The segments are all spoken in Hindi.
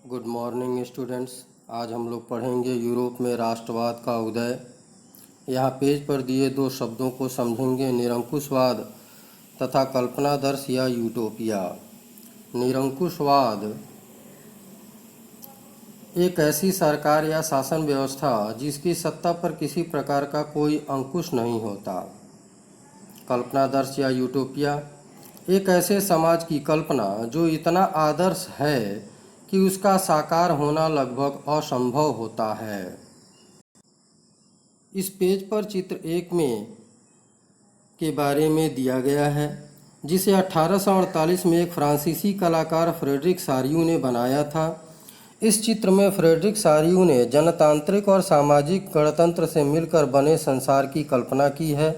Good morning students. आज हम लोग पढ़ेंगे यूरोप में राष्ट्रवाद का उदय। यहाँ पेज पर दिए दो शब्दों को समझेंगे, निरंकुशवाद तथा कल्पनादर्श या यूटोपिया। निरंकुशवाद एक ऐसी सरकार या शासन व्यवस्था जिसकी सत्ता पर किसी प्रकार का कोई अंकुश नहीं होता। कल्पनादर्श या यूटोपिया एक ऐसे समाज की कल्पना जो इतना आदर्श है कि उसका साकार होना लगभग असंभव होता है। इस पेज पर चित्र 1 में के बारे में दिया गया है, जिसे 1848 में एक फ्रांसीसी कलाकार फ्रेडरिक सारियू ने बनाया था। इस चित्र में फ्रेडरिक सारियू ने जनतांत्रिक और सामाजिक गणतंत्र से मिलकर बने संसार की कल्पना की है,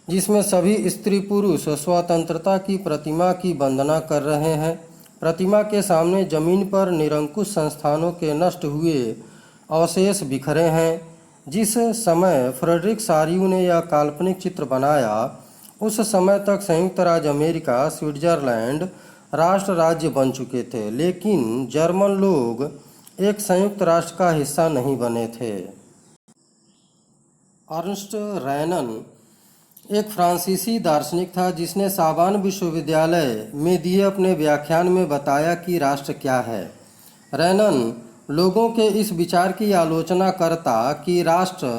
जिसमें सभी स्त्री पुरुष स्वतंत्रता की प्रतिमा की वंदना कर रहे हैं। प्रतिमा के सामने जमीन पर निरंकुश संस्थानों के नष्ट हुए अवशेष बिखरे हैं। जिस समय फ्रेडरिक सारियू ने यह काल्पनिक चित्र बनाया, उस समय तक संयुक्त राज्य अमेरिका, स्विट्जरलैंड राष्ट्र राज्य बन चुके थे, लेकिन जर्मन लोग एक संयुक्त राष्ट्र का हिस्सा नहीं बने थे। अर्नस्ट रैनन एक फ्रांसीसी दार्शनिक था, जिसने साबान विश्वविद्यालय में दिए अपने व्याख्यान में बताया कि राष्ट्र क्या है। रैनन लोगों के इस विचार की आलोचना करता कि राष्ट्र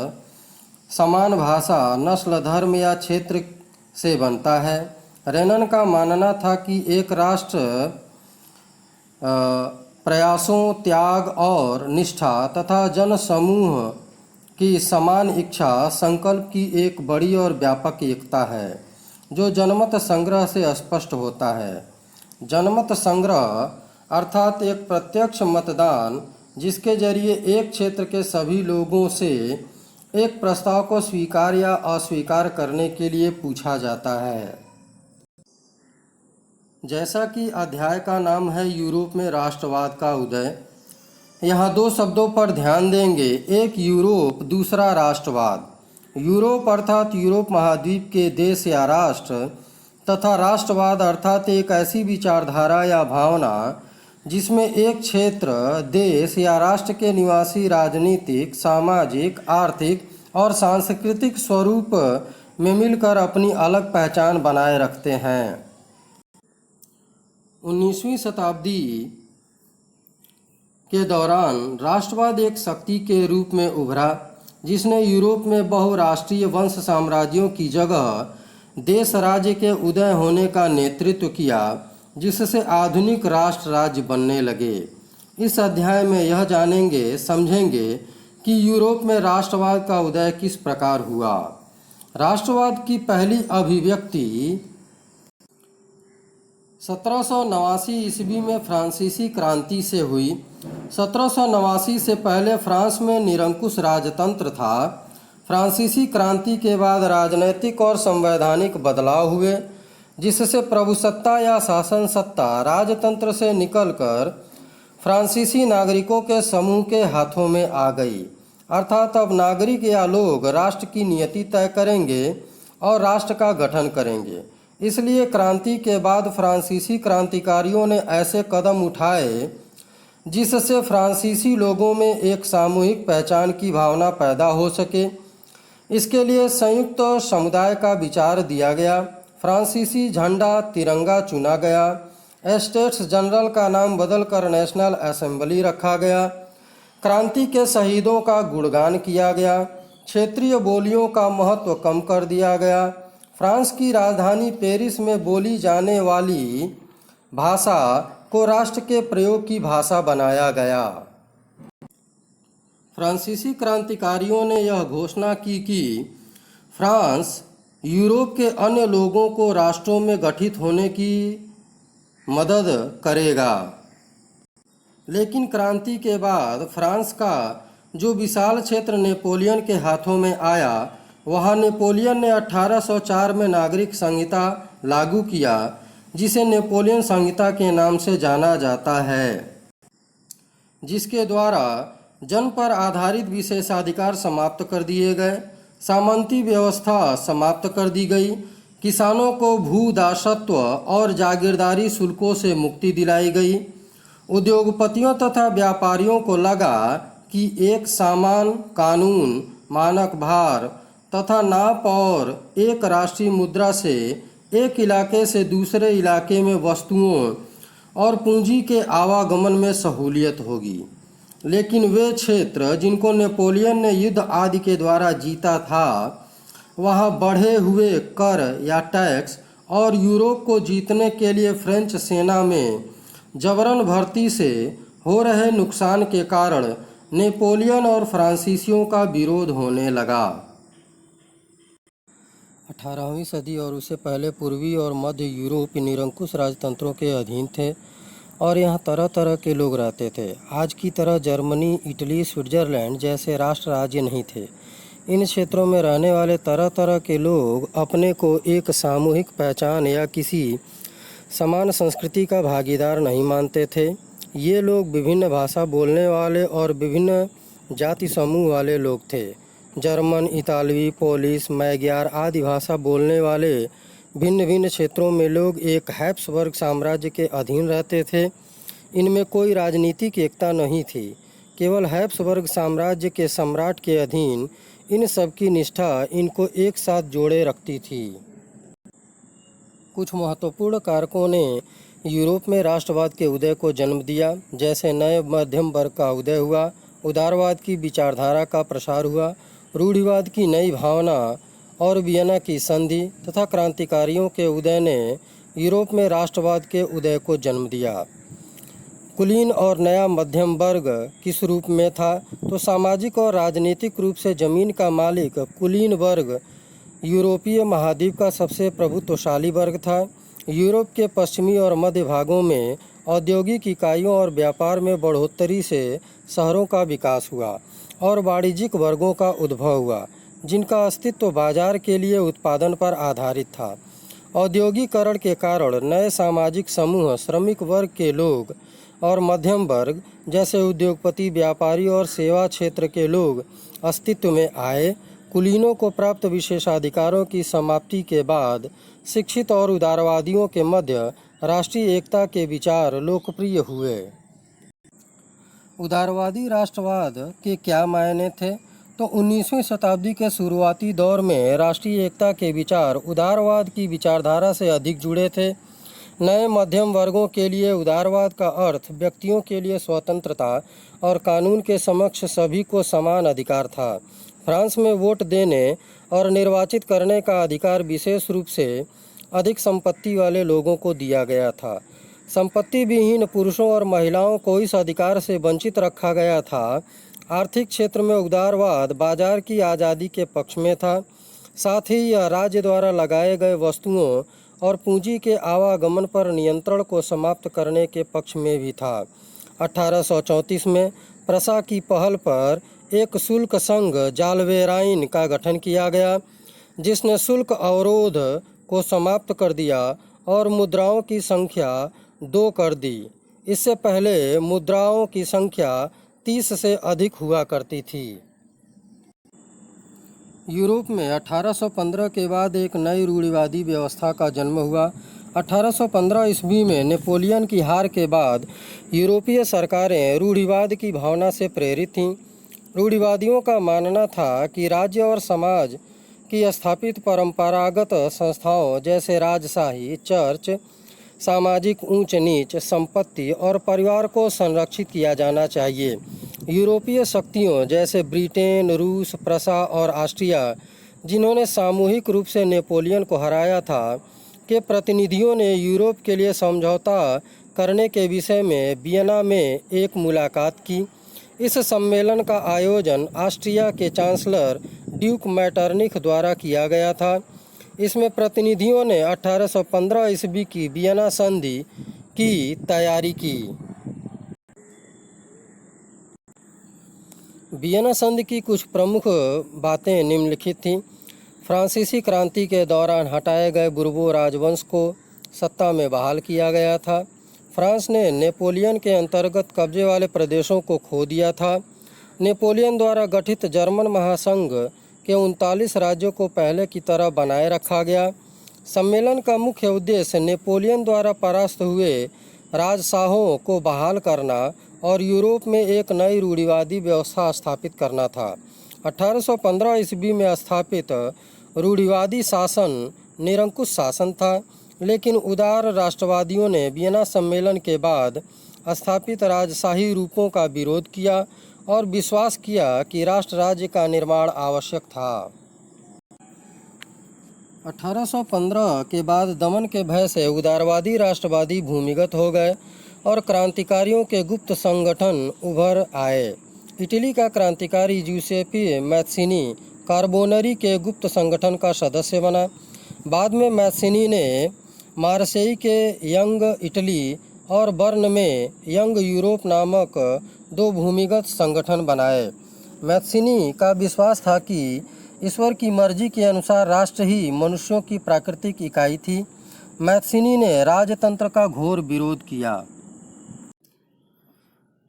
समान भाषा, नस्ल, धर्म या क्षेत्र से बनता है। रैनन का मानना था कि एक राष्ट्र प्रयासों, त्याग और निष्ठा तथा जन समूह की समान इच्छा संकल्प की एक बड़ी और व्यापक एकता है, जो जनमत संग्रह से स्पष्ट होता है। जनमत संग्रह अर्थात एक प्रत्यक्ष मतदान, जिसके जरिए एक क्षेत्र के सभी लोगों से एक प्रस्ताव को स्वीकार या अस्वीकार करने के लिए पूछा जाता है। जैसा कि अध्याय का नाम है यूरोप में राष्ट्रवाद का उदय, यहाँ दो शब्दों पर ध्यान देंगे, एक यूरोप, दूसरा राष्ट्रवाद। यूरोप अर्थात यूरोप महाद्वीप के देश या राष्ट्र, तथा राष्ट्रवाद अर्थात एक ऐसी विचारधारा या भावना जिसमें एक क्षेत्र, देश या राष्ट्र के निवासी राजनीतिक, सामाजिक, आर्थिक और सांस्कृतिक स्वरूप में मिलकर अपनी अलग पहचान बनाए रखते हैं। 19वीं शताब्दी के दौरान राष्ट्रवाद एक शक्ति के रूप में उभरा, जिसने यूरोप में बहुराष्ट्रीय वंश साम्राज्यों की जगह देश राज्य के उदय होने का नेतृत्व किया, जिससे आधुनिक राष्ट्र राज्य बनने लगे। इस अध्याय में यह जानेंगे, समझेंगे कि यूरोप में राष्ट्रवाद का उदय किस प्रकार हुआ। राष्ट्रवाद की पहली अभिव्यक्ति 1789 ईस्वी में फ्रांसीसी क्रांति से हुई। 1789 से पहले फ्रांस में निरंकुश राजतंत्र था। फ्रांसीसी क्रांति के बाद राजनैतिक और संवैधानिक बदलाव हुए, जिससे प्रभुसत्ता या शासन सत्ता राजतंत्र से निकलकर फ्रांसीसी नागरिकों के समूह के हाथों में आ गई। अर्थात अब नागरिक या लोग राष्ट्र की नियति तय करेंगे और राष्ट्र का गठन करेंगे। इसलिए क्रांति के बाद फ्रांसीसी क्रांतिकारियों ने ऐसे कदम उठाए जिससे फ्रांसीसी लोगों में एक सामूहिक पहचान की भावना पैदा हो सके। इसके लिए संयुक्त समुदाय का विचार दिया गया। फ्रांसीसी झंडा तिरंगा चुना गया। एस्टेट्स जनरल का नाम बदलकर नेशनल असेंबली रखा गया। क्रांति के शहीदों का गुणगान किया गया। क्षेत्रीय बोलियों का महत्व कम कर दिया गया। फ्रांस की राजधानी पेरिस में बोली जाने वाली भाषा को राष्ट्र के प्रयोग की भाषा बनाया गया। फ्रांसीसी क्रांतिकारियों ने यह घोषणा की कि फ्रांस यूरोप के अन्य लोगों को राष्ट्रों में गठित होने की मदद करेगा। लेकिन क्रांति के बाद फ्रांस का जो विशाल क्षेत्र नेपोलियन के हाथों में आया, वहाँ नेपोलियन ने 1804 में नागरिक संहिता लागू किया, जिसे नेपोलियन संहिता के नाम से जाना जाता है, जिसके द्वारा जन पर आधारित विशेषाधिकार समाप्त कर दिए गए, सामंती व्यवस्था समाप्त कर दी गई, किसानों को भू दासत्व और जागीरदारी शुल्कों से मुक्ति दिलाई गई। उद्योगपतियों तथा व्यापारियों को लगा कि एक समान कानून, मानक भार तथा नाप और एक राष्ट्रीय मुद्रा से एक इलाके से दूसरे इलाके में वस्तुओं और पूंजी के आवागमन में सहूलियत होगी। लेकिन वे क्षेत्र जिनको नेपोलियन ने युद्ध आदि के द्वारा जीता था, वहाँ बढ़े हुए कर या टैक्स और यूरोप को जीतने के लिए फ्रेंच सेना में जबरन भर्ती से हो रहे नुकसान के कारण नेपोलियन और फ्रांसीसियों का विरोध होने लगा। 18वीं सदी और उससे पहले पूर्वी और मध्य यूरोप निरंकुश राजतंत्रों के अधीन थे और यहाँ तरह तरह के लोग रहते थे। आज की तरह जर्मनी, इटली, स्विट्जरलैंड जैसे राष्ट्र राज्य नहीं थे। इन क्षेत्रों में रहने वाले तरह तरह के लोग अपने को एक सामूहिक पहचान या किसी समान संस्कृति का भागीदार नहीं मानते थे। ये लोग विभिन्न भाषा बोलने वाले और विभिन्न जाति समूह वाले लोग थे। जर्मन, इतालवी, पोलिश, मैग्यार आदि भाषा बोलने वाले भिन्न भिन्न क्षेत्रों में लोग एक हैब्सबर्ग साम्राज्य के अधीन रहते थे। इनमें कोई राजनीतिक एकता नहीं थी, केवल हैब्सबर्ग साम्राज्य के सम्राट के अधीन इन सब की निष्ठा इनको एक साथ जोड़े रखती थी। कुछ महत्वपूर्ण कारकों ने यूरोप में राष्ट्रवाद के उदय को जन्म दिया, जैसे नए मध्यम वर्ग का उदय हुआ, उदारवाद की विचारधारा का प्रसार हुआ, रूढ़िवाद की नई भावना और वियना की संधि तथा क्रांतिकारियों के उदय ने यूरोप में राष्ट्रवाद के उदय को जन्म दिया। कुलीन और नया मध्यम वर्ग किस रूप में था? तो सामाजिक और राजनीतिक रूप से जमीन का मालिक कुलीन वर्ग यूरोपीय महाद्वीप का सबसे प्रभुत्वशाली वर्ग था। यूरोप के पश्चिमी और मध्य भागों में औद्योगिक इकाइयों और व्यापार में बढ़ोतरी से शहरों का विकास हुआ और वाणिज्यिक वर्गों का उद्भव हुआ, जिनका अस्तित्व बाजार के लिए उत्पादन पर आधारित था। औद्योगिकरण के कारण नए सामाजिक समूह, श्रमिक वर्ग के लोग और मध्यम वर्ग जैसे उद्योगपति, व्यापारी और सेवा क्षेत्र के लोग अस्तित्व में आए। कुलीनों को प्राप्त विशेषाधिकारों की समाप्ति के बाद शिक्षित और उदारवादियों के मध्य राष्ट्रीय एकता के विचार लोकप्रिय हुए। उदारवादी राष्ट्रवाद के क्या मायने थे? तो 19वीं शताब्दी के शुरुआती दौर में राष्ट्रीय एकता के विचार उदारवाद की विचारधारा से अधिक जुड़े थे। नए मध्यम वर्गों के लिए उदारवाद का अर्थ व्यक्तियों के लिए स्वतंत्रता और कानून के समक्ष सभी को समान अधिकार था। फ्रांस में वोट देने और निर्वाचित करने का अधिकार विशेष रूप से अधिक संपत्ति वाले लोगों को दिया गया था। संपत्ति विहीन पुरुषों और महिलाओं को इस अधिकार से वंचित रखा गया था। आर्थिक क्षेत्र में उदारवाद बाजार की आज़ादी के पक्ष में था। साथ ही यह राज्य द्वारा लगाए गए वस्तुओं और पूंजी के आवागमन पर नियंत्रण को समाप्त करने के पक्ष में भी था। 1834 में प्रसा की पहल पर एक शुल्क संघ जालवेराइन का गठन किया गया, जिसने शुल्क अवरोध को समाप्त कर दिया और मुद्राओं की संख्या 2 कर दी। इससे पहले मुद्राओं की संख्या 30 से अधिक हुआ करती थी। यूरोप में 1815 के बाद एक नई रूढ़िवादी व्यवस्था का जन्म हुआ। 1815 ईस्वी में नेपोलियन की हार के बाद यूरोपीय सरकारें रूढ़िवाद की भावना से प्रेरित थीं। रूढ़िवादियों का मानना था कि राज्य और समाज की स्थापित परंपरागत संस्थाओं जैसे राजशाही, चर्च, सामाजिक ऊंच नीच, संपत्ति और परिवार को संरक्षित किया जाना चाहिए। यूरोपीय शक्तियों जैसे ब्रिटेन, रूस, प्रसा और ऑस्ट्रिया, जिन्होंने सामूहिक रूप से नेपोलियन को हराया था, के प्रतिनिधियों ने यूरोप के लिए समझौता करने के विषय में वियना में एक मुलाकात की। इस सम्मेलन का आयोजन ऑस्ट्रिया के चांसलर ड्यूक मैटरनिख द्वारा किया गया था। इसमें प्रतिनिधियों ने 1815 ईस्वी की वियना संधि की तैयारी की। वियना संधि की कुछ प्रमुख बातें निम्नलिखित थीं। फ्रांसीसी क्रांति के दौरान हटाए गए बुर्बो राजवंश को सत्ता में बहाल किया गया था। फ्रांस ने नेपोलियन के अंतर्गत कब्जे वाले प्रदेशों को खो दिया था। नेपोलियन द्वारा गठित जर्मन महासंघ के 39 राज्यों को पहले की तरह बनाए रखा गया। सम्मेलन का मुख्य उद्देश्य नेपोलियन द्वारा परास्त हुए राजशाहों को बहाल करना और यूरोप में एक नई रूढ़िवादी व्यवस्था स्थापित करना था। 1815 ईस्वी में स्थापित रूढ़िवादी शासन निरंकुश शासन था, लेकिन उदार राष्ट्रवादियों ने वियना सम्मेलन के बाद स्थापित राजशाही रूपों का विरोध किया और विश्वास किया कि राष्ट्र राज्य का निर्माण आवश्यक था। 1815 के बाद दमन के भय से उदारवादी राष्ट्रवादी भूमिगत हो गए और क्रांतिकारियों के गुप्त संगठन उभर आए। इटली का क्रांतिकारी जूसेपी मैत्सिनी कार्बोनरी के गुप्त संगठन का सदस्य बना। बाद में मैत्सिनी ने मार्सेई के यंग इटली और बर्न में यंग यूरोप नामक दो भूमिगत संगठन बनाए। मैत्सिनी का विश्वास था कि ईश्वर की मर्जी के अनुसार राष्ट्र ही मनुष्यों की प्राकृतिक इकाई थी। मैत्सिनी ने राजतंत्र का घोर विरोध किया।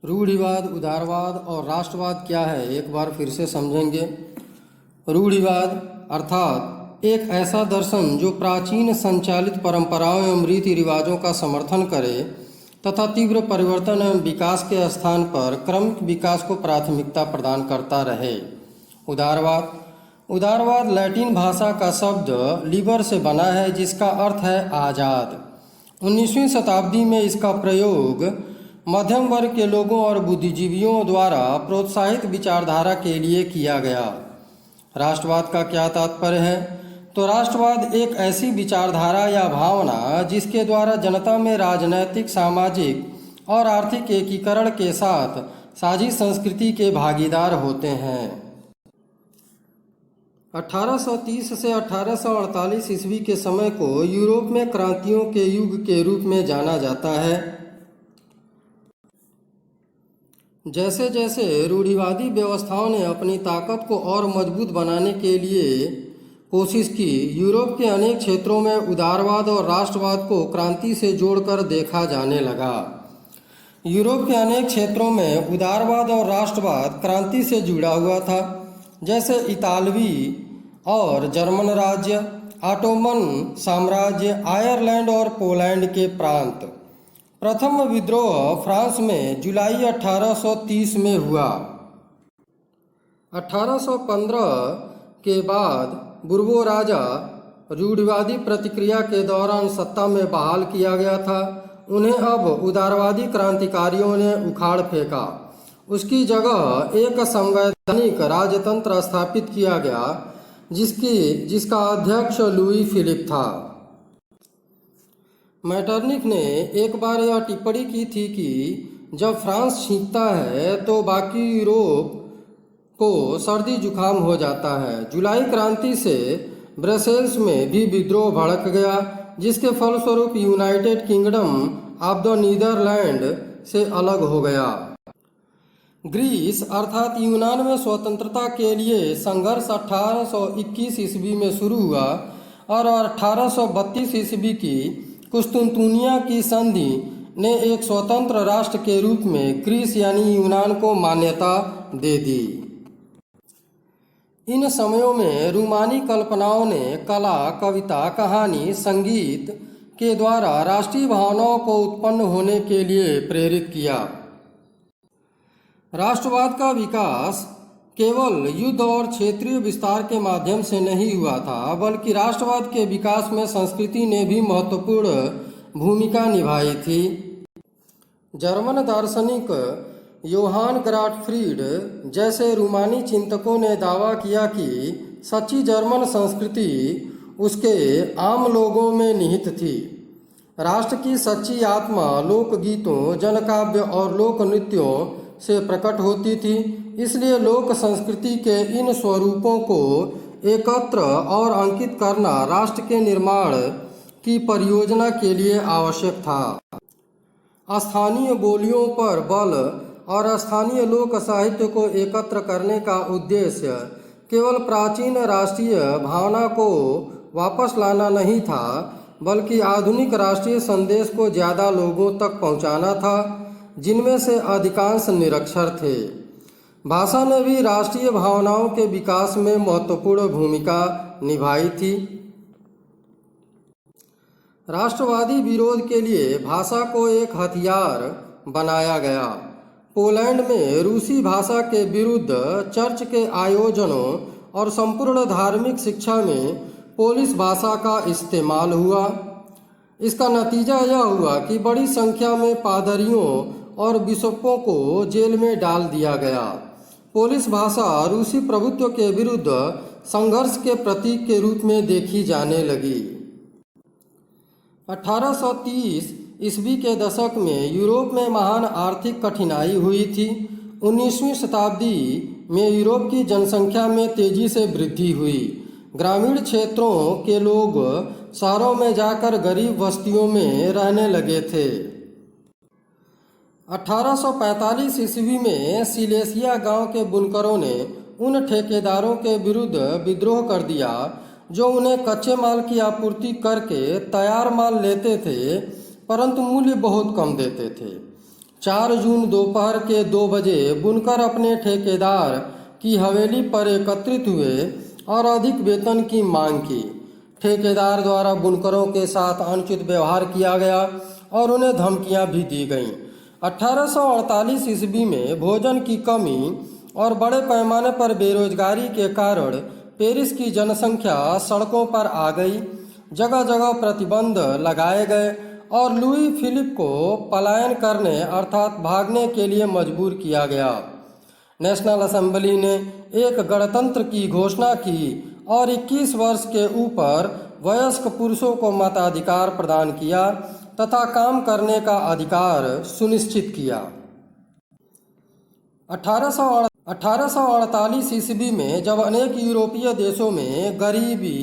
रूढ़िवाद, उदारवाद और राष्ट्रवाद क्या है, एक बार फिर से समझेंगे। रूढ़िवाद अर्थात एक ऐसा दर्शन जो प्राचीन संचालित परंपराओं एवं रीति रिवाजों का समर्थन करे तथा तीव्र परिवर्तन एवं विकास के स्थान पर क्रमिक विकास को प्राथमिकता प्रदान करता रहे। उदारवाद लैटिन भाषा का शब्द लिबर से बना है, जिसका अर्थ है आज़ाद। 19वीं शताब्दी में इसका प्रयोग मध्यम वर्ग के लोगों और बुद्धिजीवियों द्वारा प्रोत्साहित विचारधारा के लिए किया गया। राष्ट्रवाद का क्या तात्पर्य है? तो राष्ट्रवाद एक ऐसी विचारधारा या भावना जिसके द्वारा जनता में राजनैतिक, सामाजिक और आर्थिक एकीकरण के साथ साझी संस्कृति के भागीदार होते हैं। 1830 से 1848 ईस्वी के समय को यूरोप में क्रांतियों के युग के रूप में जाना जाता है। जैसे जैसे रूढ़िवादी व्यवस्थाओं ने अपनी ताकत को और मजबूत बनाने के लिए कोशिश की, यूरोप के अनेक क्षेत्रों में उदारवाद और राष्ट्रवाद को क्रांति से जोड़कर देखा जाने लगा। यूरोप के अनेक क्षेत्रों में उदारवाद और राष्ट्रवाद क्रांति से जुड़ा हुआ था, जैसे इतालवी और जर्मन राज्य, ऑटोमन साम्राज्य, आयरलैंड और पोलैंड के प्रांत। प्रथम विद्रोह फ्रांस में जुलाई 1830 में हुआ। 1815 के बाद बुर्बो राजा रूढ़िवादी प्रतिक्रिया के दौरान सत्ता में बहाल किया गया था। उन्हें अब उदारवादी क्रांतिकारियों ने उखाड़ फेंका। उसकी जगह एक संवैधानिक राजतंत्र स्थापित किया गया, जिसका अध्यक्ष लुई फिलिप था। मैटरनिख ने एक बार यह टिप्पणी की थी कि जब फ्रांस छींकता है तो बाकी यूरोप को सर्दी जुकाम हो जाता है। जुलाई क्रांति से ब्रसेल्स में भी विद्रोह भड़क गया, जिसके फलस्वरूप United Kingdom of the Netherlands से अलग हो गया। ग्रीस अर्थात यूनान में स्वतंत्रता के लिए संघर्ष 1821 ईस्वी में शुरू हुआ और 1832 ईस्वी की कुस्तुनतुनिया की संधि ने एक स्वतंत्र राष्ट्र के रूप में ग्रीस यानी यूनान को मान्यता दे दी। इन समयों में रूमानी कल्पनाओं ने कला, कविता, कहानी, संगीत के द्वारा राष्ट्रीय भावनाओं को उत्पन्न होने के लिए प्रेरित किया। राष्ट्रवाद का विकास केवल युद्ध और क्षेत्रीय विस्तार के माध्यम से नहीं हुआ था, बल्कि राष्ट्रवाद के विकास में संस्कृति ने भी महत्वपूर्ण भूमिका निभाई थी। जर्मन दार्शनिक योहान ग्राटफ्रीड जैसे रूमानी चिंतकों ने दावा किया कि सच्ची जर्मन संस्कृति उसके आम लोगों में निहित थी। राष्ट्र की सच्ची आत्मा लोकगीतों, जनकाव्य और लोक नृत्यों से प्रकट होती थी। इसलिए लोक संस्कृति के इन स्वरूपों को एकत्र और अंकित करना राष्ट्र के निर्माण की परियोजना के लिए आवश्यक था। स्थानीय बोलियों पर बल और स्थानीय लोक साहित्य को एकत्र करने का उद्देश्य केवल प्राचीन राष्ट्रीय भावना को वापस लाना नहीं था, बल्कि आधुनिक राष्ट्रीय संदेश को ज़्यादा लोगों तक पहुंचाना था, जिनमें से अधिकांश निरक्षर थे। भाषा ने भी राष्ट्रीय भावनाओं के विकास में महत्वपूर्ण भूमिका निभाई थी। राष्ट्रवादी विरोध के लिए भाषा को एक हथियार बनाया गया। पोलैंड में रूसी भाषा के विरुद्ध चर्च के आयोजनों और संपूर्ण धार्मिक शिक्षा में पोलिश भाषा का इस्तेमाल हुआ। इसका नतीजा यह हुआ कि बड़ी संख्या में पादरियों और बिशपों को जेल में डाल दिया गया। पोलिश भाषा रूसी प्रभुत्व के विरुद्ध संघर्ष के प्रतीक के रूप में देखी जाने लगी। 1830 ईस्वी के दशक में यूरोप में महान आर्थिक कठिनाई हुई थी। 19वीं शताब्दी में यूरोप की जनसंख्या में तेजी से वृद्धि हुई। ग्रामीण क्षेत्रों के लोग शहरों में जाकर गरीब बस्तियों में रहने लगे थे। 1845 ईस्वी में सिलेसिया गांव के बुनकरों ने उन ठेकेदारों के विरुद्ध विद्रोह कर दिया जो उन्हें कच्चे माल की आपूर्ति करके तैयार माल लेते थे, परंतु मूल्य बहुत कम देते थे। 4 जून दोपहर के 2 बजे बुनकर अपने ठेकेदार की हवेली पर एकत्रित हुए और अधिक वेतन की मांग की। ठेकेदार द्वारा बुनकरों के साथ अनुचित व्यवहार किया गया और उन्हें धमकियां भी दी गईं। 1848 ईस्वी में भोजन की कमी और बड़े पैमाने पर बेरोजगारी के कारण पेरिस की जनसंख्या सड़कों पर आ गई। जगह जगह प्रतिबंध लगाए गए और लुई फिलिप को पलायन करने अर्थात भागने के लिए मजबूर किया गया। नेशनल असेंबली ने एक गणतंत्र की घोषणा की और 21 वर्ष के ऊपर वयस्क पुरुषों को मताधिकार प्रदान किया तथा काम करने का अधिकार सुनिश्चित किया। 1848 ईस्वी में जब अनेक यूरोपीय देशों में गरीबी,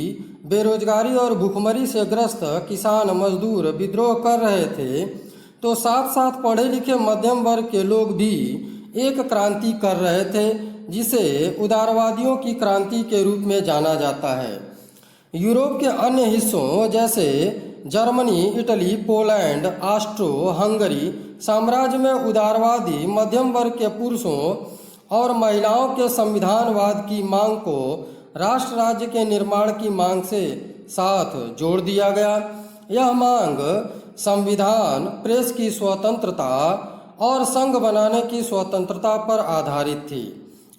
बेरोजगारी और भूखमरी से ग्रस्त किसान मजदूर विद्रोह कर रहे थे, तो साथ साथ पढ़े लिखे मध्यम वर्ग के लोग भी एक क्रांति कर रहे थे जिसे उदारवादियों की क्रांति के रूप में जाना जाता है। यूरोप के अन्य हिस्सों जैसे Germany, Italy, Poland, Austro Hungary साम्राज्य में उदारवादी मध्यम वर्ग के पुरुषों और महिलाओं के संविधानवाद की मांग को राष्ट्र राज्य के निर्माण की मांग से साथ जोड़ दिया गया। यह मांग संविधान, प्रेस की स्वतंत्रता और संघ बनाने की स्वतंत्रता पर आधारित थी।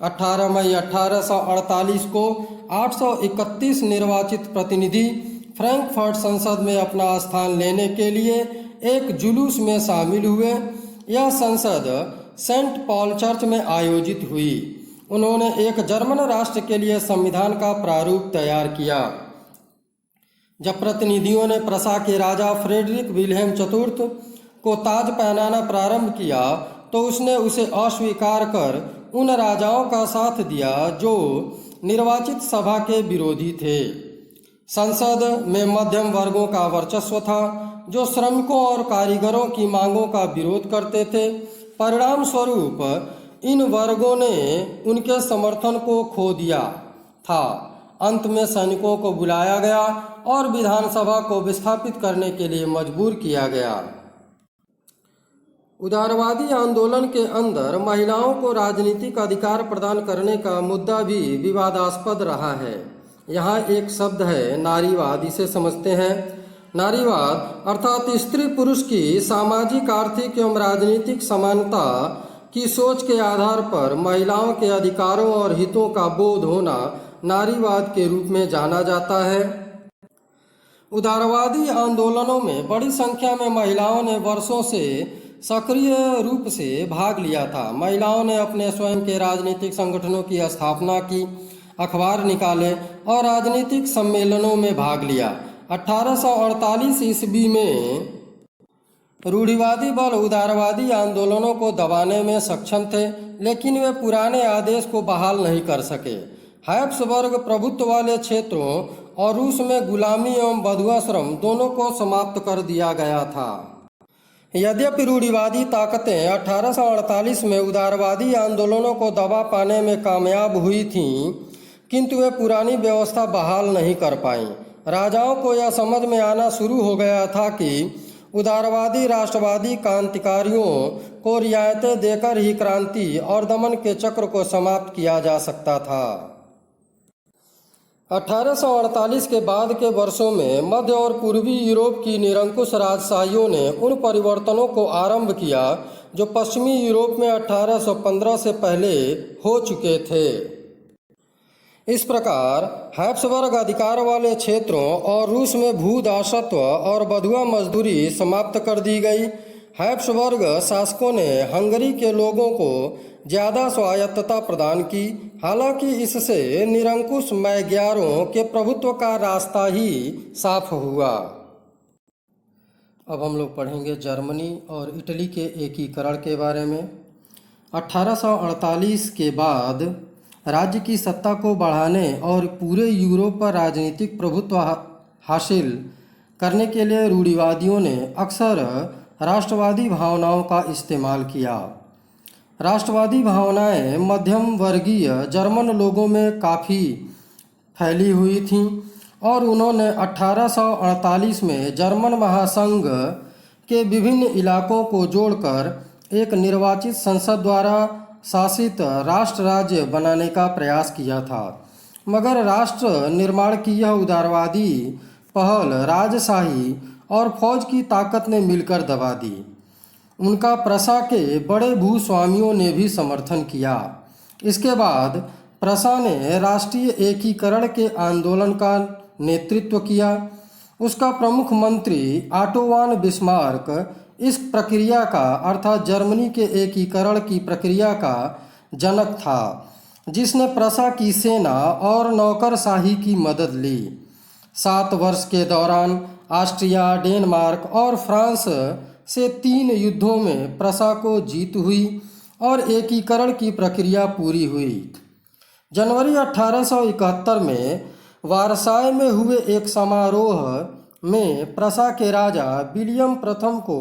18 मई 1848 को 831 निर्वाचित प्रतिनिधि फ्रैंकफर्ट संसद में अपना स्थान लेने के लिए एक जुलूस में शामिल हुए। यह संसद सेंट पॉल चर्च में आयोजित हुई। उन्होंने एक जर्मन राष्ट्र के लिए संविधान का प्रारूप तैयार किया। जब प्रतिनिधियों ने प्रसा के राजा फ्रेडरिक विल्हेम चतुर्थ को ताज पहनाना प्रारंभ किया तो उसने उसे अस्वीकार कर उन राजाओं का साथ दिया जो निर्वाचित सभा के विरोधी थे। संसद में मध्यम वर्गों का वर्चस्व था जो श्रमिकों और कारीगरों की मांगों का विरोध करते थे। परिणाम स्वरूप इन वर्गों ने उनके समर्थन को खो दिया था। अंत में सैनिकों को बुलाया गया और विधानसभा को विस्थापित करने के लिए मजबूर किया गया। उदारवादी आंदोलन के अंदर महिलाओं को राजनीतिक अधिकार प्रदान करने का मुद्दा भी विवादास्पद रहा है। यहाँ एक शब्द है नारीवाद, इसे समझते हैं। नारीवाद अर्थात स्त्री पुरुष की सामाजिक, आर्थिक एवं राजनीतिक समानता की सोच के आधार पर महिलाओं के अधिकारों और हितों का बोध होना नारीवाद के रूप में जाना जाता है। उदारवादी आंदोलनों में बड़ी संख्या में महिलाओं ने वर्षों से सक्रिय रूप से भाग लिया था। महिलाओं ने अपने स्वयं के राजनीतिक संगठनों की स्थापना की, अखबार निकाले और राजनीतिक सम्मेलनों में भाग लिया। 1848 ईस्वी में रूढ़िवादी बल उदारवादी आंदोलनों को दबाने में सक्षम थे, लेकिन वे पुराने आदेश को बहाल नहीं कर सके। हैब्सबर्ग प्रभुत्व वाले क्षेत्रों और रूस में गुलामी एवं बंधुआ श्रम दोनों को समाप्त कर दिया गया था। यद्यपि रूढ़िवादी ताकतें 1848 में उदारवादी आंदोलनों को दबा पाने में कामयाब हुई थीं, किंतु वे पुरानी व्यवस्था बहाल नहीं कर पाईं। राजाओं को यह समझ में आना शुरू हो गया था कि उदारवादी राष्ट्रवादी क्रांतिकारियों को रियायतें देकर ही क्रांति और दमन के चक्र को समाप्त किया जा सकता था। 1848 के बाद के वर्षों में मध्य और पूर्वी यूरोप की निरंकुश राजशाहियों ने उन परिवर्तनों को आरंभ किया जो पश्चिमी यूरोप में 1815 से पहले हो चुके थे। इस प्रकार हैब्सबर्ग अधिकार वाले क्षेत्रों और रूस में भूदासत्व और बंधुआ मजदूरी समाप्त कर दी गई। हैब्सबर्ग शासकों ने हंगरी के लोगों को ज़्यादा स्वायत्तता प्रदान की, हालांकि इससे निरंकुश मैग्यारों के प्रभुत्व का रास्ता ही साफ हुआ। अब हम लोग पढ़ेंगे जर्मनी और इटली के एकीकरण के बारे में। 1848 के बाद राज्य की सत्ता को बढ़ाने और पूरे यूरोप पर राजनीतिक प्रभुत्व हासिल करने के लिए रूढ़िवादियों ने अक्सर राष्ट्रवादी भावनाओं का इस्तेमाल किया। राष्ट्रवादी भावनाएं मध्यम वर्गीय जर्मन लोगों में काफ़ी फैली हुई थीं और उन्होंने 1848 में जर्मन महासंघ के विभिन्न इलाकों को जोड़कर एक निर्वाचित संसद द्वारा शासित राष्ट्र राज्य बनाने का प्रयास किया था, मगर राष्ट्र निर्माण की यह उदारवादी पहल राजशाही और फौज की ताकत ने मिलकर दबा दी। उनका प्रशा के बड़े भूस्वामियों ने भी समर्थन किया। इसके बाद प्रशा ने राष्ट्रीय एकीकरण के आंदोलन का नेतृत्व किया। उसका प्रमुख मंत्री ऑटो वान बिस्मार्क इस प्रक्रिया का अर्थात जर्मनी के एकीकरण की प्रक्रिया का जनक था, जिसने प्रशा की सेना और नौकरशाही की मदद ली। 7 वर्ष के दौरान ऑस्ट्रिया, डेनमार्क और फ्रांस से 3 युद्धों में प्रशा को जीत हुई और एकीकरण की प्रक्रिया पूरी हुई। जनवरी 1871 में वारसाय में हुए एक समारोह में प्रशा के राजा विलियम प्रथम को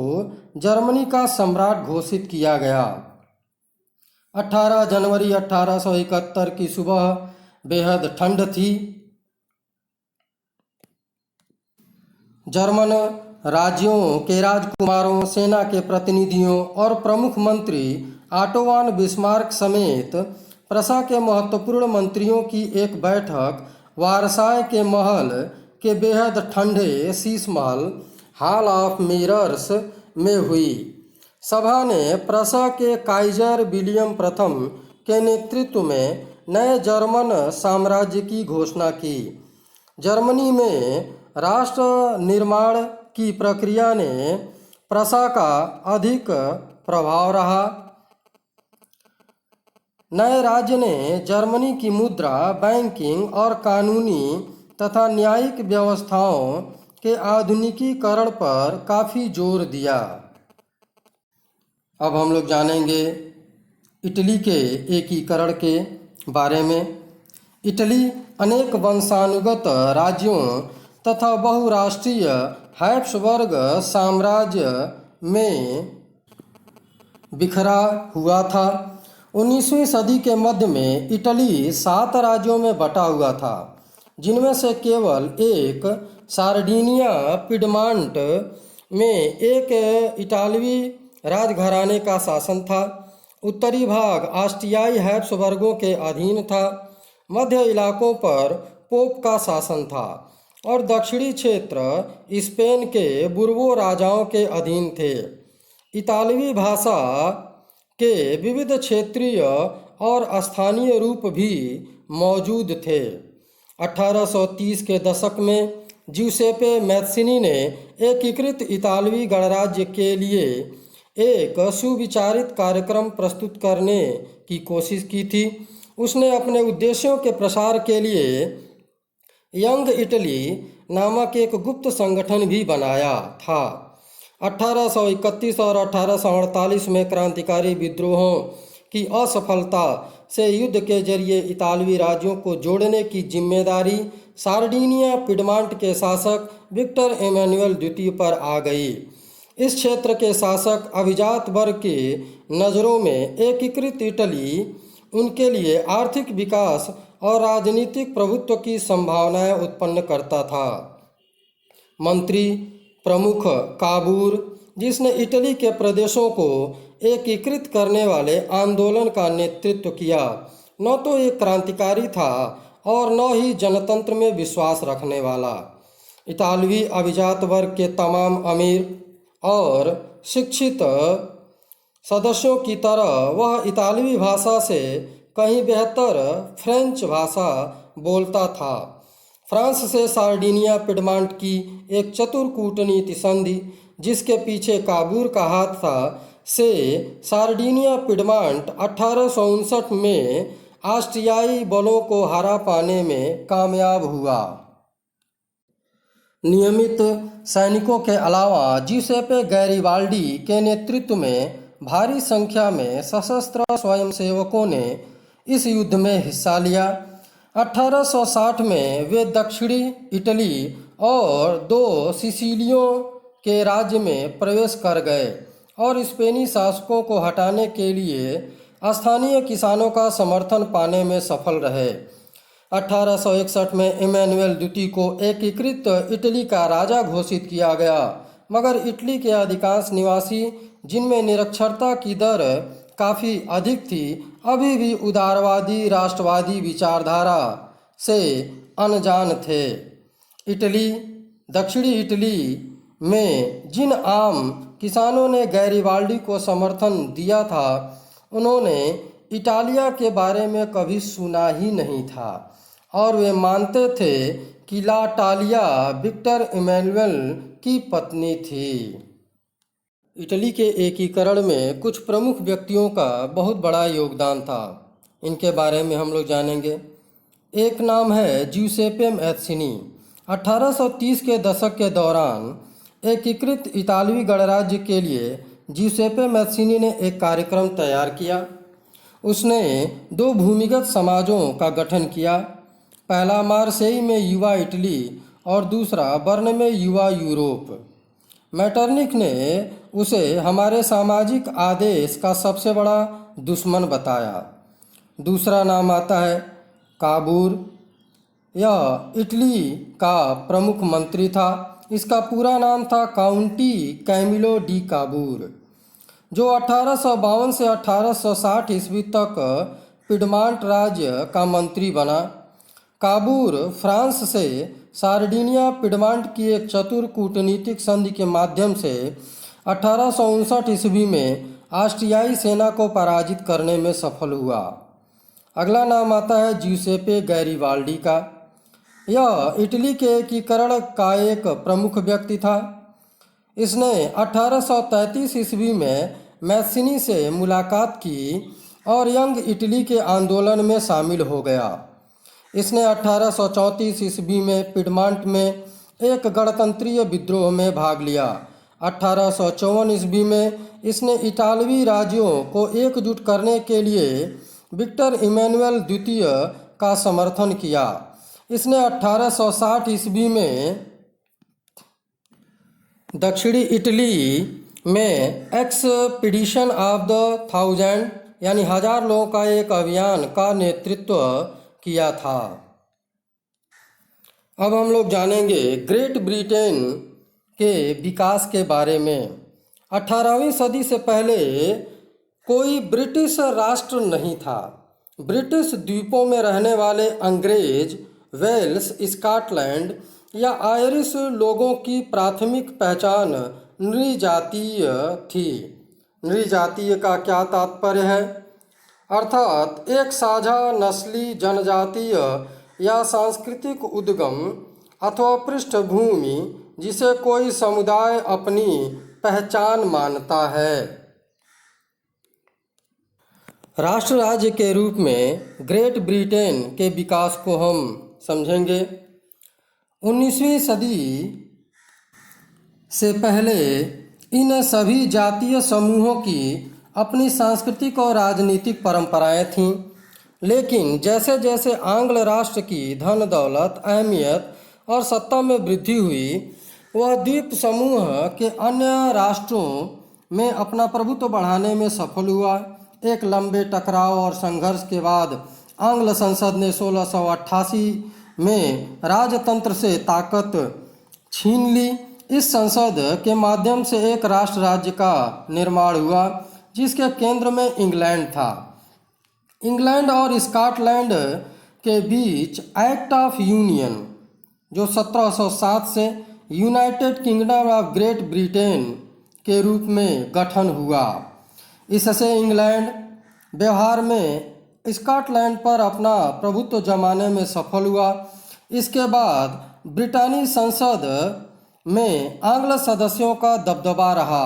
जर्मनी का सम्राट घोषित किया गया। 18 जनवरी 1871 की सुबह बेहद ठंड थी। जर्मन राज्यों के राजकुमारों, सेना के प्रतिनिधियों और प्रमुख मंत्री ऑटो वान बिस्मार्क समेत प्रशा के महत्वपूर्ण मंत्रियों की एक बैठक वारसाय के महल के बेहद ठंडे Sheesh Mahal hall of mirrors में हुई। सभा ने प्रशा के काइजर विलियम प्रथम के नेतृत्व में नए जर्मन साम्राज्य की घोषणा की। जर्मनी में राष्ट्र निर्माण की प्रक्रिया ने प्रशा का अधिक प्रभाव रहा। नए राज्य ने जर्मनी की मुद्रा, बैंकिंग और कानूनी तथा न्यायिक व्यवस्थाओं के आधुनिकीकरण पर काफ़ी जोर दिया। अब हम लोग जानेंगे इटली के एकीकरण के बारे में। इटली अनेक वंशानुगत राज्यों तथा बहुराष्ट्रीय हैब्सबर्ग साम्राज्य में बिखरा हुआ था। 19वीं सदी के मध्य में इटली 7 राज्यों में बटा हुआ था, जिनमें से केवल एक सार्डिनिया पिडमांट में एक इटालवी राजघराने का शासन था। उत्तरी भाग ऑस्ट्रियाई हैब्सबर्गों के अधीन था। मध्य इलाकों पर पोप का शासन था और दक्षिणी क्षेत्र स्पेन के बुर्बो राजाओं के अधीन थे। इतालवी भाषा के विविध क्षेत्रीय और स्थानीय रूप भी मौजूद थे। 1830 के दशक में ज्यूसेppe मैत्सिनी ने एकीकृत इतालवी गणराज्य के लिए एक सुविचारित कार्यक्रम प्रस्तुत करने की कोशिश की थी। उसने अपने उद्देश्यों के प्रसार के लिए यंग इटली नामक एक गुप्त संगठन भी बनाया था। 1831 और 1848 में क्रांतिकारी विद्रोहों की असफलता से युद्ध के जरिए इतालवी राज्यों को जोड़ने की जिम्मेदारी सार्डिनिया पिडमांट के शासक विक्टर एमेनुएल द्वितीय पर आ गई। इस क्षेत्र के शासक अभिजात वर्ग की नज़रों में एकीकृत इटली उनके लिए आर्थिक विकास और राजनीतिक प्रभुत्व की संभावनाएं उत्पन्न करता था। मंत्री प्रमुख काबूर, जिसने इटली के प्रदेशों को एकीकृत करने वाले आंदोलन का नेतृत्व किया, न तो एक क्रांतिकारी था और न ही जनतंत्र में विश्वास रखने वाला। इतालवी अभिजात वर्ग के तमाम अमीर और शिक्षित सदस्यों की तरह वह इतालवी भाषा से कहीं बेहतर फ्रेंच भाषा बोलता था। फ्रांस से सार्डिनिया पिडमांट की एक चतुर कूटनीति संधि, जिसके पीछे काबूल का हाथ था, से सार्डिनिया पिडमांट 1859 में ऑस्ट्रियाई बलों को हरा पाने में कामयाब हुआ। नियमित सैनिकों के अलावा जिसेपे गैरिबाल्डी के नेतृत्व में भारी संख्या में सशस्त्र स्वयंसेवकों ने इस युद्ध में हिस्सा लिया। 1860 में वे दक्षिणी इटली और 2 सिसिलियों के राज्य में प्रवेश कर गए और स्पेनी शासकों को हटाने के लिए स्थानीय किसानों का समर्थन पाने में सफल रहे। 1861 में इमैनुएल द्वितीय को एकीकृत इटली का राजा घोषित किया गया, मगर इटली के अधिकांश निवासी, जिनमें निरक्षरता की दर काफ़ी अधिक थी, अभी भी उदारवादी राष्ट्रवादी विचारधारा से अनजान थे। इटली, दक्षिणी इटली में जिन आम किसानों ने गैरिबाल्डी को समर्थन दिया था, उन्होंने इटालिया के बारे में कभी सुना ही नहीं था और वे मानते थे कि ला टालिया विक्टर इमैनुएल की पत्नी थी। इटली के एकीकरण में कुछ प्रमुख व्यक्तियों का बहुत बड़ा योगदान था। इनके बारे में हम लोग जानेंगे। एक नाम है ज्यूसेप्पे मैत्सिनी। 1830 के दशक के दौरान एकीकृत इतालवी गणराज्य के लिए ज्यूसेप्पे मैत्सिनी ने एक कार्यक्रम तैयार किया। उसने 2 भूमिगत समाजों का गठन किया, पहला मार्सेई में युवा इटली और दूसरा बर्न में युवा यूरोप। मैटरनिक ने उसे हमारे सामाजिक आदेश का सबसे बड़ा दुश्मन बताया। दूसरा नाम आता है काबूर। यह इटली का प्रमुख मंत्री था। इसका पूरा नाम था काउंटी कैमिलो डी काबूर, जो 1852 से 1860 ईस्वी तक पिडमांट राज्य का मंत्री बना। काबूर फ्रांस से सार्डिनिया पिडमांट की एक चतुर कूटनीतिक संधि के माध्यम से 1859 ईस्वी में ऑस्ट्रियाई सेना को पराजित करने में सफल हुआ। अगला नाम आता है ज्यूसेप्पे गैरिबाल्डी का। यह इटली के एकीकरण का एक प्रमुख व्यक्ति था। इसने 1833 ईस्वी में मैत्सिनी से मुलाकात की और यंग इटली के आंदोलन में शामिल हो गया। इसने 1834 ईस्वी में पिडमांट में एक गणतंत्रीय विद्रोह में भाग लिया। 1854 ईस्वी में इसने इतालवी राज्यों को एकजुट करने के लिए विक्टर इमैनुएल द्वितीय का समर्थन किया। इसने 1860 ईस्वी में दक्षिणी इटली में एक्सपीडिशन ऑफ द 1000 यानी 1000 लोगों का एक अभियान का नेतृत्व किया था। अब हम लोग जानेंगे ग्रेट ब्रिटेन के विकास के बारे में। 18वीं सदी से पहले कोई ब्रिटिश राष्ट्र नहीं था। ब्रिटिश द्वीपों में रहने वाले अंग्रेज, वेल्स, स्कॉटलैंड या आयरिश लोगों की प्राथमिक पहचान नृजातीय थी। नृजातीय का क्या तात्पर्य है? अर्थात एक साझा नस्ली, जनजातीय या सांस्कृतिक उद्गम अथवा पृष्ठभूमि जिसे कोई समुदाय अपनी पहचान मानता है। राष्ट्र राज्य के रूप में ग्रेट ब्रिटेन के विकास को हम समझेंगे। 19वीं सदी से पहले इन सभी जातीय समूहों की अपनी सांस्कृतिक और राजनीतिक परंपराएं थीं, लेकिन जैसे जैसे आंग्ल राष्ट्र की धन दौलत, अहमियत और सत्ता में वृद्धि हुई, वह द्वीप समूह के अन्य राष्ट्रों में अपना प्रभुत्व बढ़ाने में सफल हुआ। एक लंबे टकराव और संघर्ष के बाद आंग्ल संसद ने 1688 में राजतंत्र से ताकत छीन ली। इस संसद के माध्यम से एक राष्ट्र राज्य का निर्माण हुआ, जिसके केंद्र में इंग्लैंड था। इंग्लैंड और स्कॉटलैंड के बीच एक्ट ऑफ यूनियन जो 1707 से United Kingdom of great Britain के रूप में गठन हुआ। इससे इंग्लैंड व्यवहार में स्कॉटलैंड पर अपना प्रभुत्व जमाने में सफल हुआ। इसके बाद ब्रिटानी संसद में आंग्ल सदस्यों का दबदबा रहा।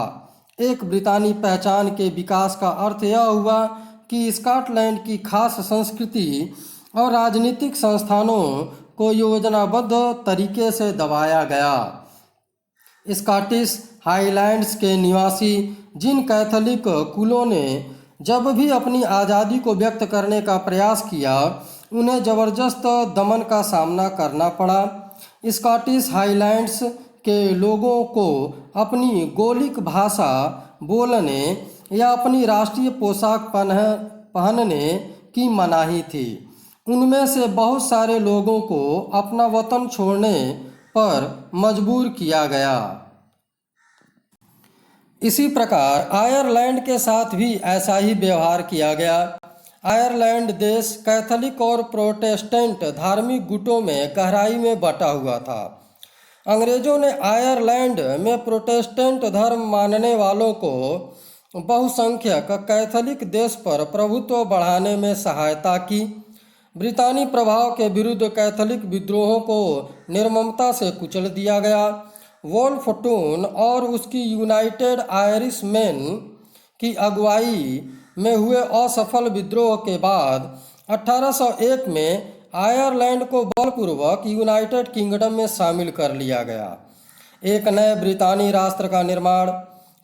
एक ब्रितानी पहचान के विकास का अर्थ यह हुआ कि स्कॉटलैंड की खास संस्कृति और राजनीतिक संस्थानों को योजनाबद्ध तरीके से दबाया गया। स्कॉटिश हाईलैंड्स के निवासी जिन कैथोलिक कुलों ने जब भी अपनी आज़ादी को व्यक्त करने का प्रयास किया, उन्हें ज़बरदस्त दमन का सामना करना पड़ा। स्कॉटिश हाईलैंड्स के लोगों को अपनी गैलिक भाषा बोलने या अपनी राष्ट्रीय पोशाक पहनने की मनाही थी। उनमें से बहुत सारे लोगों को अपना वतन छोड़ने पर मजबूर किया गया। इसी प्रकार आयरलैंड के साथ भी ऐसा ही व्यवहार किया गया। आयरलैंड देश कैथोलिक और प्रोटेस्टेंट धार्मिक गुटों में गहराई में बटा हुआ था। अंग्रेजों ने आयरलैंड में प्रोटेस्टेंट धर्म मानने वालों को बहुसंख्यक कैथोलिक देश पर प्रभुत्व बढ़ाने में सहायता की। ब्रितानी प्रभाव के विरुद्ध कैथोलिक विद्रोहों को निर्ममता से कुचल दिया गया। वोल्फटून और उसकी यूनाइटेड आयरिशमैन की अगुवाई में हुए असफल विद्रोह के बाद 1801 में आयरलैंड को बलपूर्वक यूनाइटेड किंगडम में शामिल कर लिया गया। एक नए ब्रितानी राष्ट्र का निर्माण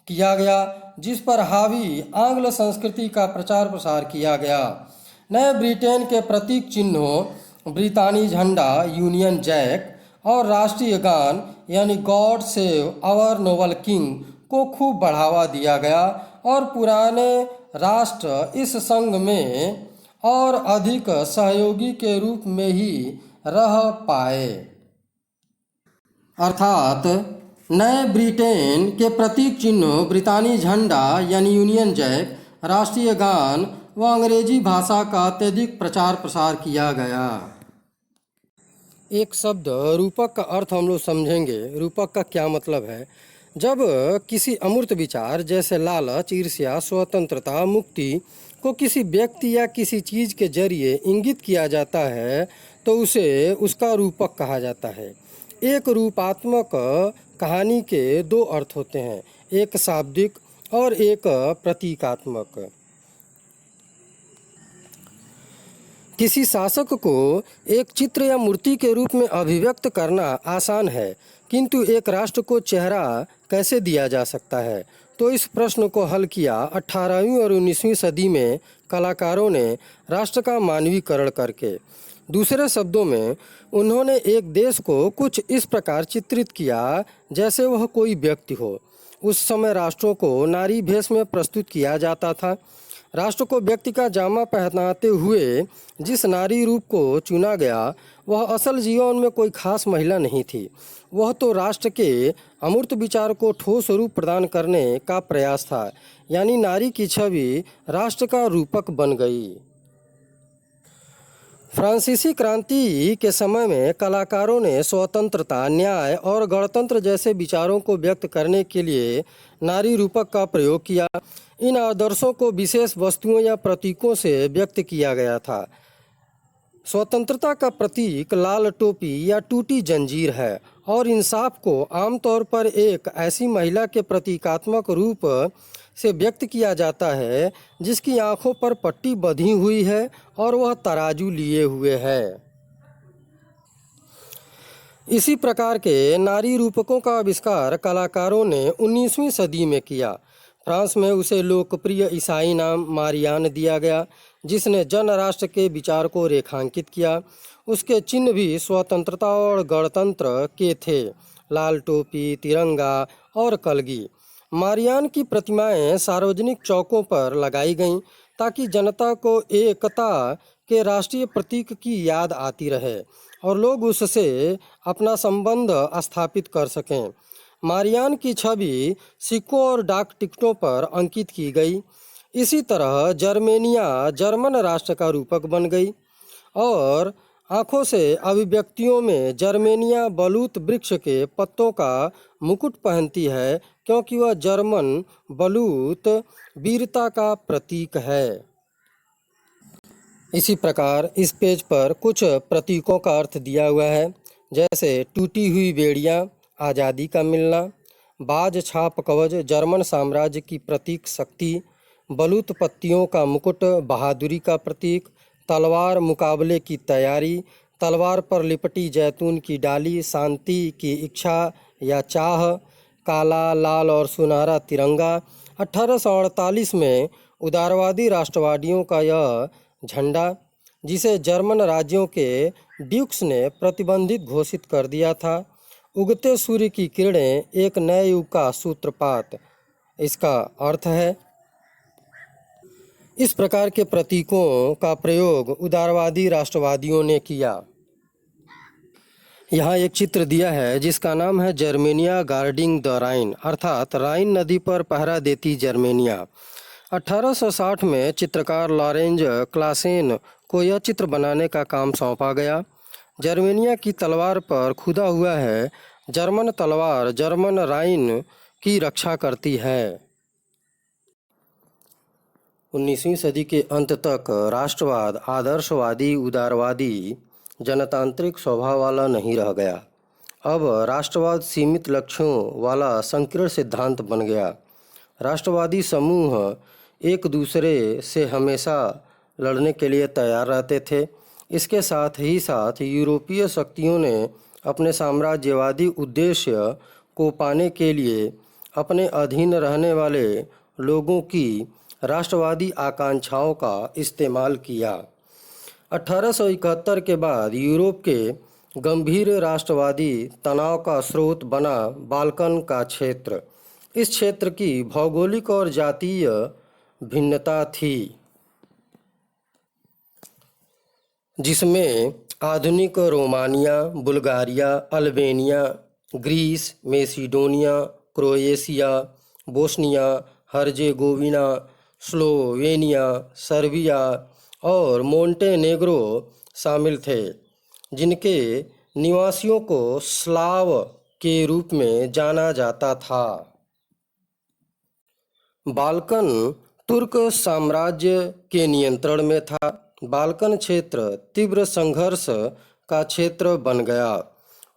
किया गया जिस पर हावी आंग्ल संस्कृति का प्रचार प्रसार किया गया। नए ब्रिटेन के प्रतीक चिन्हों ब्रितानी झंडा यूनियन जैक और राष्ट्रीय गान यानी God save our noble king को खूब बढ़ावा दिया गया और पुराने राष्ट्र इस संघ में और अधिक सहयोगी के रूप में ही रह पाए। अर्थात नए ब्रिटेन के प्रतीक चिन्हों ब्रितानी झंडा यानी यूनियन जैक, राष्ट्रीय गान व अंग्रेजी भाषा का अत्यधिक प्रचार प्रसार किया गया। एक शब्द रूपक का अर्थ हम लोग समझेंगे। रूपक का क्या मतलब है? जब किसी अमूर्त विचार जैसे लालच, ईर्ष्या, स्वतंत्रता, मुक्ति को किसी व्यक्ति या किसी चीज़ के जरिए इंगित किया जाता है तो उसे उसका रूपक कहा जाता है। एक रूपात्मक कहानी के दो अर्थ होते हैं, एक शाब्दिक और एक प्रतीकात्मक। किसी शासक को एक चित्र या मूर्ति के रूप में अभिव्यक्त करना आसान है, किंतु एक राष्ट्र को चेहरा कैसे दिया जा सकता है? तो इस प्रश्न को हल किया 18वीं और 19वीं सदी में कलाकारों ने राष्ट्र का मानवीकरण करके। दूसरे शब्दों में उन्होंने एक देश को कुछ इस प्रकार चित्रित किया जैसे वह कोई व्यक्ति हो। उस समय राष्ट्रों को नारी भेष में प्रस्तुत किया जाता था। राष्ट्र को व्यक्ति का जामा पहनाते हुए जिस नारी रूप को चुना गया वह असल जीवन में कोई खास महिला नहीं थी। वह तो राष्ट्र के अमूर्त विचार को ठोस रूप प्रदान करने का प्रयास था, यानी नारी की छवि राष्ट्र का रूपक बन गई। फ्रांसीसी क्रांति के समय में कलाकारों ने स्वतंत्रता, न्याय और गणतंत्र जैसे विचारों को व्यक्त करने के लिए नारी रूपक का प्रयोग किया। इन आदर्शों को विशेष वस्तुओं या प्रतीकों से व्यक्त किया गया था। स्वतंत्रता का प्रतीक लाल टोपी या टूटी जंजीर है और इंसाफ को आमतौर पर एक ऐसी महिला के प्रतीकात्मक रूप से व्यक्त किया जाता है जिसकी आंखों पर पट्टी बंधी हुई है और वह तराजू लिए हुए है। इसी प्रकार के नारी रूपकों का आविष्कार कलाकारों ने 19वीं सदी में किया। फ्रांस में उसे लोकप्रिय ईसाई नाम मारियान दिया गया, जिसने जन राष्ट्र के विचार को रेखांकित किया। उसके चिन्ह भी स्वतंत्रता और गणतंत्र के थे, लाल टोपी, तिरंगा और कलगी। मारियान की प्रतिमाएं सार्वजनिक चौकों पर लगाई गईं ताकि जनता को एकता के राष्ट्रीय प्रतीक की याद आती रहे और लोग उससे अपना संबंध स्थापित कर सकें। मारियान की छवि सिक्कों और डाक टिकटों पर अंकित की गई। इसी तरह जर्मेनिया जर्मन राष्ट्र का रूपक बन गई और आँखों से अभिव्यक्तियों में जर्मेनिया बलूत वृक्ष के पत्तों का मुकुट पहनती है, क्योंकि वह जर्मन बलूत वीरता का प्रतीक है। इसी प्रकार इस पेज पर कुछ प्रतीकों का अर्थ दिया हुआ है, जैसे टूटी हुई बेड़ियाँ आज़ादी का मिलना, बाज छाप कवच जर्मन साम्राज्य की प्रतीक शक्ति, बलूत पत्तियों का मुकुट बहादुरी का प्रतीक, तलवार मुकाबले की तैयारी, तलवार पर लिपटी जैतून की डाली शांति की इच्छा या चाह, काला लाल और सुनहरा तिरंगा। 1848 में उदारवादी राष्ट्रवादियों का यह झंडा, जिसे जर्मन राज्यों के ड्यूक्स ने प्रतिबंधित घोषित कर दिया था। उगते सूर्य की किरणें एक नए युग का सूत्रपात, इसका अर्थ है। इस प्रकार के प्रतीकों का प्रयोग उदारवादी राष्ट्रवादियों ने किया। यहाँ एक चित्र दिया है जिसका नाम है जर्मेनिया गार्डिंग द राइन, अर्थात राइन नदी पर पहरा देती जर्मेनिया। 1860 में चित्रकार लॉरेंज क्लासेन को यह चित्र बनाने का काम सौंपा गया। जर्मेनिया की तलवार पर खुदा हुआ है, जर्मन तलवार जर्मन राइन की रक्षा करती है। 19वीं सदी के अंत तक राष्ट्रवाद आदर्शवादी, उदारवादी, जनतांत्रिक स्वभाव वाला नहीं रह गया। अब राष्ट्रवाद सीमित लक्ष्यों वाला संकीर्ण सिद्धांत बन गया। राष्ट्रवादी समूह एक दूसरे से हमेशा लड़ने के लिए तैयार रहते थे। इसके साथ ही साथ यूरोपीय शक्तियों ने अपने साम्राज्यवादी उद्देश्य को पाने के लिए अपने अधीन रहने वाले लोगों की राष्ट्रवादी आकांक्षाओं का इस्तेमाल किया। 1871 के बाद यूरोप के गंभीर राष्ट्रवादी तनाव का स्रोत बना बाल्कन का क्षेत्र। इस क्षेत्र की भौगोलिक और जातीय भिन्नता थी, जिसमें आधुनिक Romania, Bulgaria, Albania, Greece, Macedonia, Croatia, Bosnia Herzegovina, Slovenia, Serbia और मोंटेनेग्रो शामिल थे, जिनके निवासियों को स्लाव के रूप में जाना जाता था। बाल्कन तुर्क साम्राज्य के नियंत्रण में था। बाल्कन क्षेत्र तीव्र संघर्ष का क्षेत्र बन गया।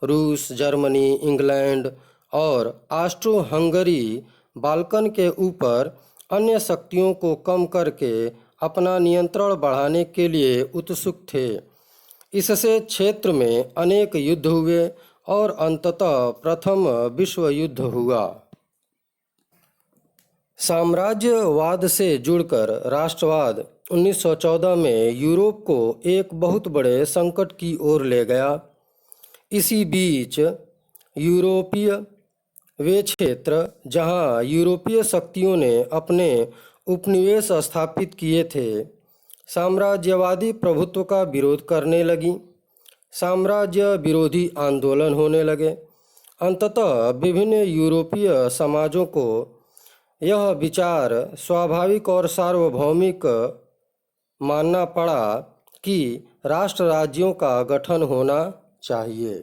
रूस, जर्मनी, इंग्लैंड और ऑस्ट्रो हंगरी बाल्कन के ऊपर अन्य शक्तियों को कम करके अपना नियंत्रण बढ़ाने के लिए उत्सुक थे। इससे क्षेत्र में अनेक युद्ध हुए और अंततः प्रथम विश्व युद्ध हुआ। साम्राज्यवाद से जुड़कर राष्ट्रवाद 1914 में यूरोप को एक बहुत बड़े संकट की ओर ले गया। इसी बीच यूरोपीय वे क्षेत्र जहां यूरोपीय शक्तियों ने अपने उपनिवेश स्थापित किए थे, साम्राज्यवादी प्रभुत्व का विरोध करने लगी। साम्राज्य विरोधी आंदोलन होने लगे। अंततः विभिन्न यूरोपीय समाजों को यह विचार स्वाभाविक और सार्वभौमिक मानना पड़ा कि राष्ट्र राज्यों का गठन होना चाहिए।